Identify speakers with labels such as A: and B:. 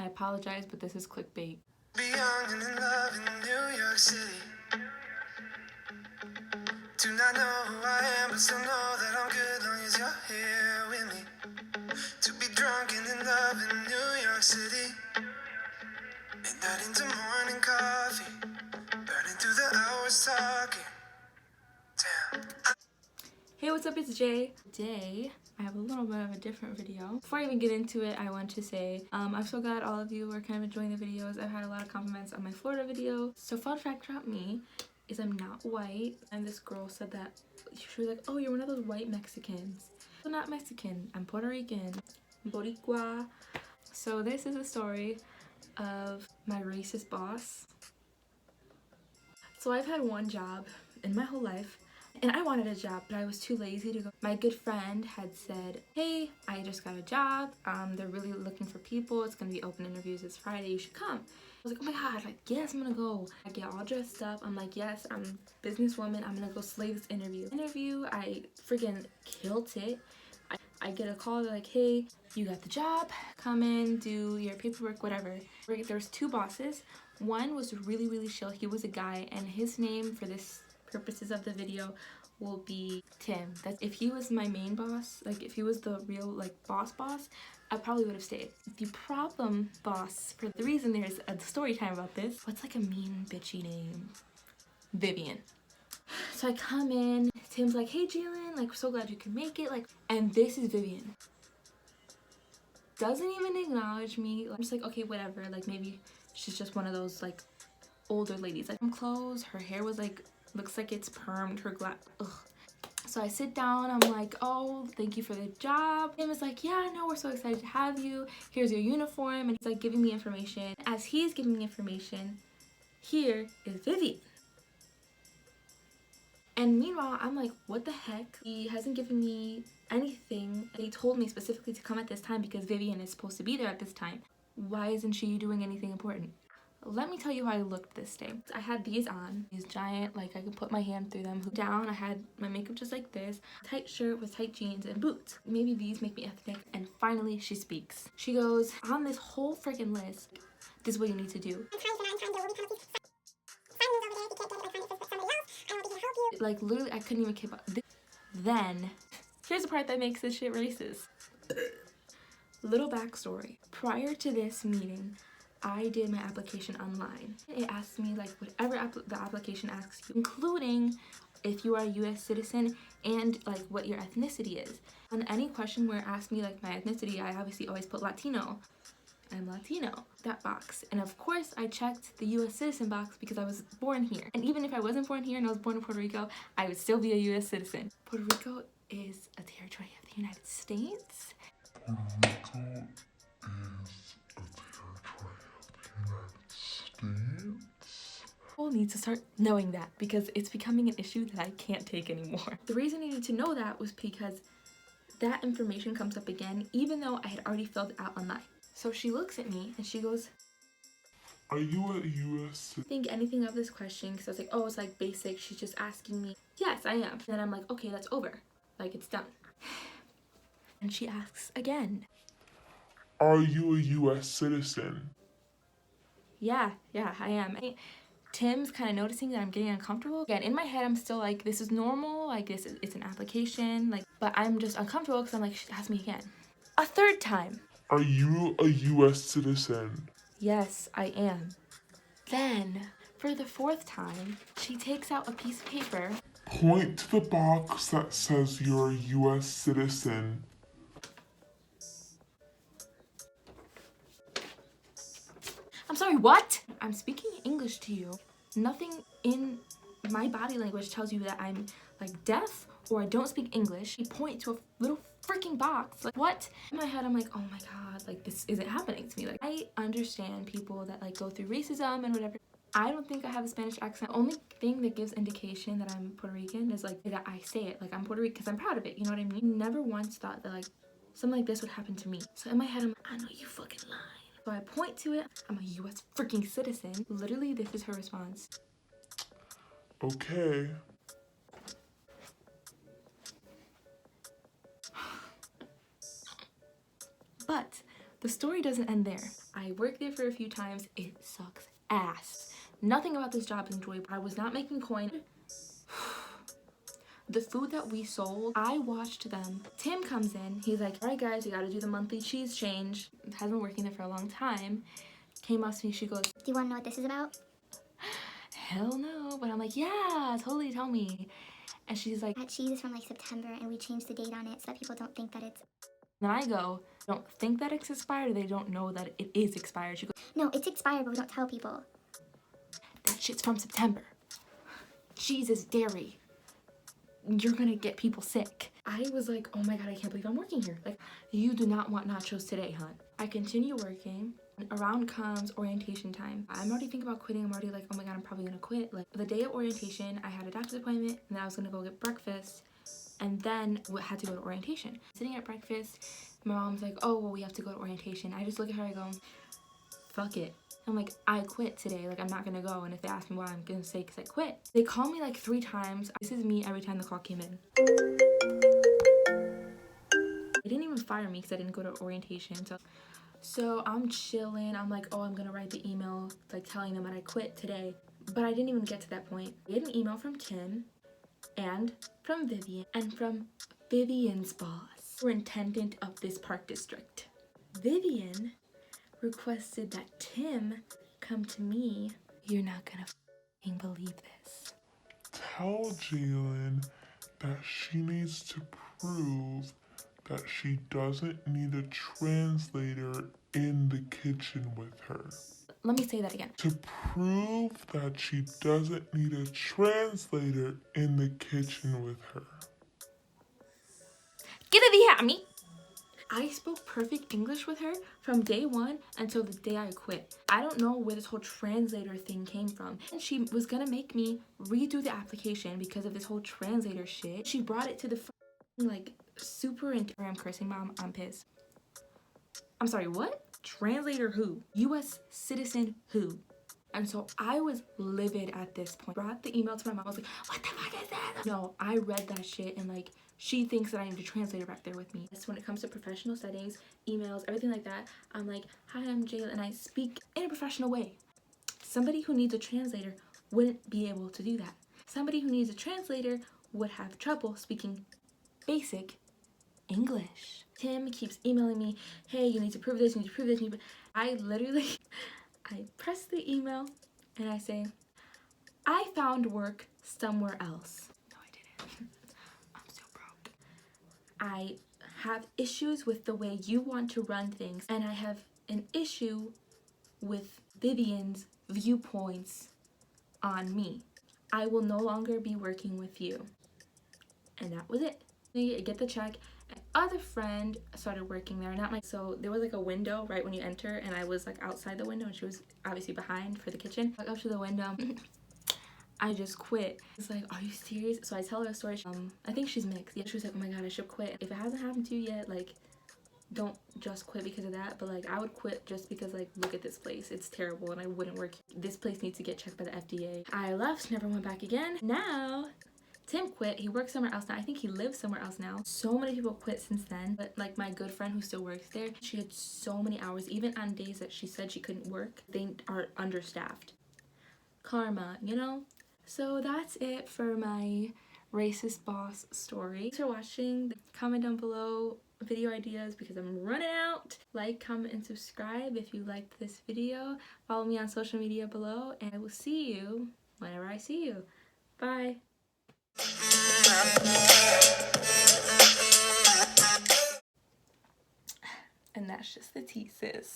A: I apologize, but this is clickbait.
B: Be young and in love in New York City. Do not know who I am, but still know that I'm good long as you're here with me. To be drunk and in love in New York City. Midnight into morning coffee. Burning through the hours talking. Damn.
A: Hey, what's up? It's Jay. Today, I have a little bit of a different video. Before I even get into it, I want to say I'm so glad all of you are kind of enjoying the videos. I've had a lot of compliments on my Florida video. So fun fact about me is I'm not white. And this girl said that, she was like, oh, you're one of those white Mexicans. I'm not Mexican. I'm Puerto Rican. Boricua. So this is a story of my racist boss. So I've had one job in my whole life. And I wanted a job, but I was too lazy to go. My good friend had said, hey, I just got a job. They're really looking for people. It's going to be open interviews this Friday. You should come. I was like, oh my God, like, yes, I'm going to go. I get all dressed up. I'm like, yes, I'm a businesswoman. I'm going to go slay this interview. I freaking killed it. I get a call. They're like, hey, you got the job. Come in, do your paperwork, whatever. There's two bosses. One was really, really chill. He was a guy, and his name for this purposes of the video will be Tim. That's if he was my main boss, like if he was the real like boss, I probably would have stayed. The problem boss, for the reason there's a story time about this, what's like a mean bitchy name? Vivian. So I come in, Tim's like, hey Jalen, like so glad you could make it, like, and this is Vivian. Doesn't even acknowledge me. I'm just like, okay, whatever, like maybe she's just one of those like older ladies. Like clothes, her hair was like, looks like it's permed, her ugh. So I sit down, I'm like, oh, thank you for the job. Tim is like, yeah, no, we're so excited to have you. Here's your uniform. And he's like giving me information. As he's giving me information, here is Vivian. And meanwhile, I'm like, what the heck? He hasn't given me anything. He told me specifically to come at this time because Vivian is supposed to be there at this time. Why isn't she doing anything important? Let me tell you how I looked this day. I had these on, these giant, like I could put my hand through them. Down, I had my makeup just like this, tight shirt with tight jeans and boots. Maybe these make me ethnic. And finally she speaks. She goes, on this whole freaking list, this is what you need to do. Like literally, I couldn't even keep up. Then, here's the part that makes this shit racist. Little backstory. Prior to this meeting, I did my application online. It asked me like whatever the application asks you, including if you are a US citizen and like what your ethnicity is. On any question where it asked me like my ethnicity, I obviously always put Latino. I'm Latino, that box. And of course I checked the US citizen box because I was born here. And even if I wasn't born here and I was born in Puerto Rico, I would still be a US citizen. Puerto Rico is a territory of the United States.
C: Puerto Rico is a territory States.
A: People need to start knowing that because it's becoming an issue that I can't take anymore. The reason I need to know that was because that information comes up again even though I had already filled it out online. So she looks at me and she goes,
C: are you a US?
A: Think anything of this question because I was like, oh, it's like basic. She's just asking me. Yes, I am. And then I'm like, okay, that's over. Like it's done. And she asks again,
C: are you a US citizen?
A: Yeah, I am. Tim's kind of noticing that I'm getting uncomfortable. Again, in my head, I'm still like, this is normal. Like it's an application. Like, but I'm just uncomfortable because I'm like, she asked me again. A third time.
C: Are you a US citizen?
A: Yes, I am. Then, for the fourth time, she takes out a piece of paper.
C: Point to the box that says you're a US citizen.
A: I'm sorry, what? I'm speaking English to you. Nothing in my body language tells you that I'm like deaf or I don't speak English. You point to a little freaking box. Like what? In my head, I'm like, oh my God, like this isn't happening to me. Like I understand people that like go through racism and whatever. I don't think I have a Spanish accent. The only thing that gives indication that I'm Puerto Rican is like that I say it. Like I'm Puerto Rican because I'm proud of it. You know what I mean? Never once thought that like something like this would happen to me. So in my head, I'm like, I know you fucking lying. So I point to it. I'm a US freaking citizen. Literally, this is her response.
C: Okay.
A: But the story doesn't end there. I worked there for a few times. It sucks ass. Nothing about this job is enjoyable. I was not making coin. The food that we sold, I watched them. Tim comes in. He's like, all right, guys, we got to do the monthly cheese change. Has been working there for a long time. Came up to me. She goes,
D: do you want to know what this is about?
A: hell no. But I'm like, yeah, totally, tell me. And she's like,
D: That cheese is from like September and we changed the date on it so that people don't think that it's...
A: then I go, don't think that it's expired, or they don't know that it is expired. She goes,
D: No, it's expired, but we don't tell people.
A: that shit's from September. Cheese is dairy. You're gonna get people sick. I was like, oh my god, I can't believe I'm working here. Like, you do not want nachos today, huh? I continue working. Around comes orientation time. I'm already thinking about quitting. I'm already like, oh my god, I'm probably gonna quit. Like, the day of orientation, I had a doctor's appointment, and then I was gonna go get breakfast, and then we had to go to orientation. Sitting at breakfast, my mom's like, oh, well, we have to go to orientation. I just look at her, I go, fuck it. I'm like, I quit today. Like, I'm not gonna go. And if they ask me why, I'm gonna say because I quit. They called me like 3 times. This is me every time the call came in. They didn't even fire me because I didn't go to orientation. So I'm chilling. I'm like, oh, I'm gonna write the email like telling them that I quit today. But I didn't even get to that point. I get an email from Tim and from Vivian and from Vivian's boss, superintendent of this park district. Vivian requested that Tim come to me. You're not gonna f***ing believe this.
C: Tell Jalen that she needs to prove that she doesn't need a translator in the kitchen with her.
A: Let me say that again.
C: To prove that she doesn't need a translator in the kitchen with her.
A: Get it behind me. I spoke perfect English with her from day 1 until the day I quit. I don't know where this whole translator thing came from. And she was gonna make me redo the application because of this whole translator shit. She brought it to the like I'm cursing, Mom. I'm pissed. I'm sorry, what? Translator who? U.S. citizen who? And so I was livid at this point. Brought the email to my mom. I was like, what the fuck is that? No, I read that shit and like, she thinks that I need a translator back there with me. So when it comes to professional settings, emails, everything like that, I'm like, hi, I'm Jayla, and I speak in a professional way. Somebody who needs a translator wouldn't be able to do that. Somebody who needs a translator would have trouble speaking basic English. Tim keeps emailing me, hey, you need to prove this, you need to prove this, I literally, I press the email and I say, I found work somewhere else. No, I didn't. I'm so broke. I have issues with the way you want to run things, and I have an issue with Vivian's viewpoints on me. I will no longer be working with you. And that was it. I get the check. Other friend started working there, so there was like a window right when you enter, and I was like outside the window and she was obviously behind for the kitchen. I go up to the window. I just quit. It's like, are you serious? So I tell her a story. I think she's mixed. Yeah, she was like, oh my god, I should quit. If it hasn't happened to you yet, like, don't just quit because of that, but like I would quit just because like, look at this place, it's terrible and I wouldn't work. This place needs to get checked by the FDA. I left, never went back again. Now Tim quit. He works somewhere else now. I think he lives somewhere else now. So many people quit since then, but like my good friend who still works there, she had so many hours, even on days that she said she couldn't work. They are understaffed. Karma, you know? So that's it for my racist boss story. Thanks for watching. Comment down below video ideas because I'm running out. Like, comment, and subscribe if you liked this video. Follow me on social media below, and I will see you whenever I see you. Bye. And that's just the tea, sis.